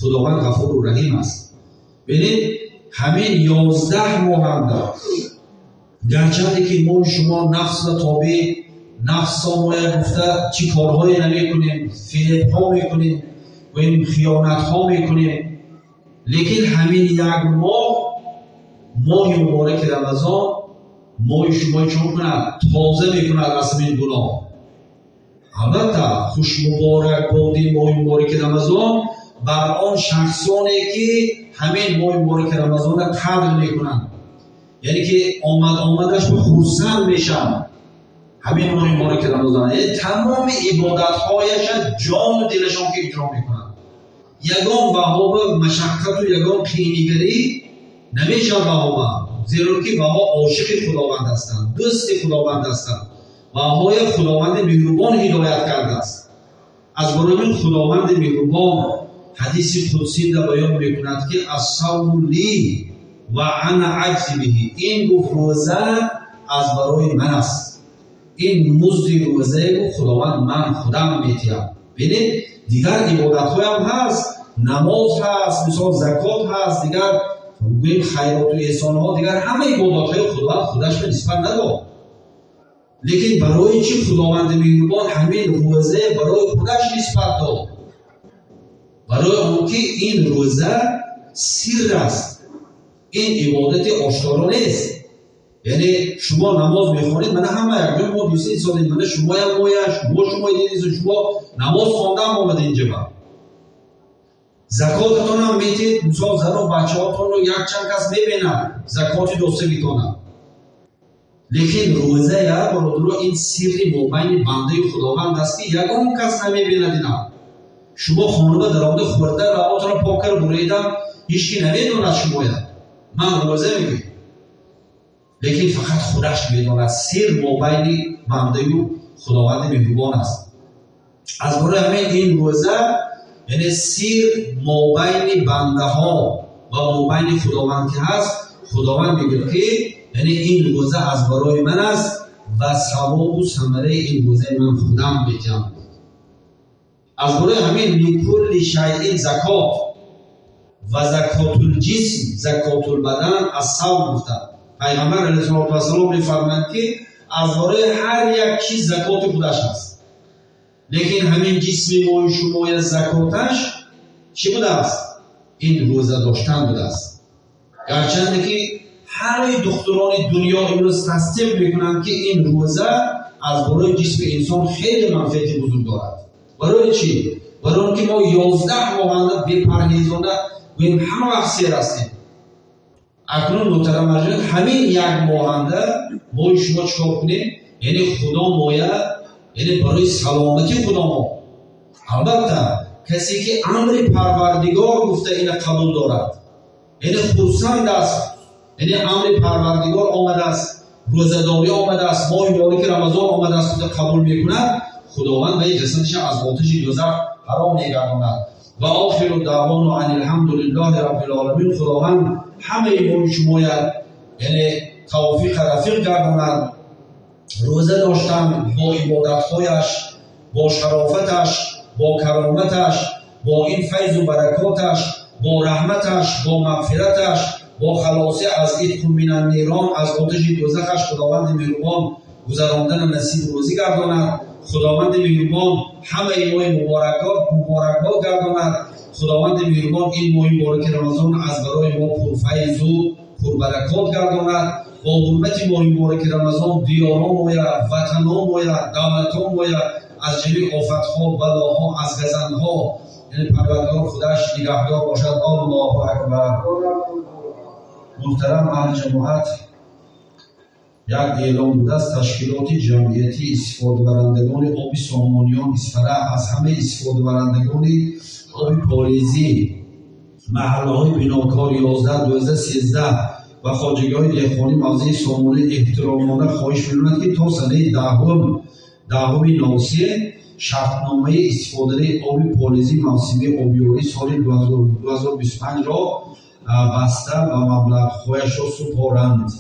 خداوند غفور و رحیم است. ببینید همین 11 ماه هم دارد. گرچه که ما شما نفس و تابع نفس ما گفته چی کارهایی نمیکنیم، فریب ها میکنیم و این خیانت ها میکنیم، لیکن همین یک ماه مبارک رمضان ماه شما چون کند تازه میکند از همین گناه. البته خوش مبارک بادی ماه مبارک رمضان بر آن شخصانی که همین ماه مبارک رمضان را قدر میکنند، یعنی که آمدش به خرسند میشن همین ماه مبارک رمضان، یعنی تمام عبادت هایش جان و دلشان که اجرا میکنند. یگان بها مشقت و یگان قینیگری نمیشه بها، زیرا که بها عاشق خداوند هستند، دوست خداوند هستند، بهای خداوند مهربان هدایت کرده است. از برای خداوند مهربان حدیث قدسی در بیان میکند که الصوم لی و انا اجزی به، این گفت روزه از برای من است، این مزد روزه گفت خداوند من خودم میتیم. ببینید دیگر عبادت های هم هست، نماز هست، مثال زکات هست، دیگر بگوییم خیرات و احسان ها، دیگر همه عبادت های خداوند خودش به نسبت نداد، لیکن برای چی خداوند مهربان همین روزه برای خودش نسبت داد؟ برای اون که این روزه سر است، این عبادت آشکارا نیست. یعنی شما نماز میخونید، من همه یک ما دوستی ایستادیم، من شما هم مایش شما دیدید، شما نماز خوانده هم آمده اینجا با زکاتتون هم میتید، مثال زن و بچه هاتون رو یک چند کس میبینن زکاتی دوسته میکنن، لیکن روزه یا برادرو این سری مبین بنده خداوند است که یگان کس نمیبیند. اینا شما خانومه در آمده خورده رواتون رو پاکر بریدم هیچکی نمیدوند شما یا من روزه میگم، لیکن فقط خودش میدوند سر مبین بنده خداوند مهربان است. از برای همین این روزه یعنی سر مبین بنده ها و مبین خداوند که هست، خداوند میگه که یعنی این روزه از برای من است و ثواب و ثمره این روزه من خودم میدم. از برای همین لکل شیء زکات و زکات الجسم زکات البدن از صوم گفته. پیغمبر علیه السلام میفرمایند که از برای هر یک چیز زکات خودش هست، لیکن همین جسم ما شما زکاتش چی بوده است؟ این روزه داشتن بوده است. گرچند که همه دکتران دنیا امروز تصدیق میکنند که این روزه از برای جسم انسان خیلی منفعت بزرگ دارد. برای چی؟ برای اون که ما 11 ماه بپرهیزانه و همه وقت سیر هستیم. اکنون محترم مجلس همین یک ماه ما شما چکار کنیم؟ یعنی خدا مایه، یعنی برای سلامتی خدا ما. البته کسی که امر پروردگار گفته این قبول دارد، یعنی خرسند است، یعنی امر پروردگار آمده است، روزه‌داری آمده است، ماه مبارک رمضان آمده است، قبول میکند، خداوند به جسدش از آتش دوزخ حرام میگرداند. و آخر دعوانا ان الحمد لله رب العالمین. خداوند همه ما شما یعنی توفیق رفیق گرداند، روزه داشتن با عبادت‌هایش، با شرافتش، با کرامتش، با این فیض و برکاتش، با رحمتش، با مغفرتش، با خلاصی از عتق من النیران، از آتش دوزخش خداوند مهربان گذراندن نصیب روزی گرداند. خداوند مهربان همه ماه مبارکات گرداند. خداوند مهربان این ماه مبارک رمضان از برای ما پرفیض و پربرکات گرداند. با حرمت ماه مبارک رمضان دیاران مایا، وطنان مایا، دولتان مایا از جميع آفت‌ها، بلاها، از گزندها، یعنی پروردگار خودش نگهدار باشد. الله اکبر. محترم اهل جماعت، یک اعلام بوده است تشکیلات جمعیتی استفاده برندگان آب سامانیان اسفره از همه استفاده برندگان آب پاریزی محله های بیناکار 11 12 13 و خواجگی های دهقانی موضع سامانه احترامانه خواهش می‌کنند که تا سنه دهم نوسیه شرطنامه استفاده آب پاریزی موسمی آبیاری سال 2025 را بسته و مبلغ خواهش را سپارند.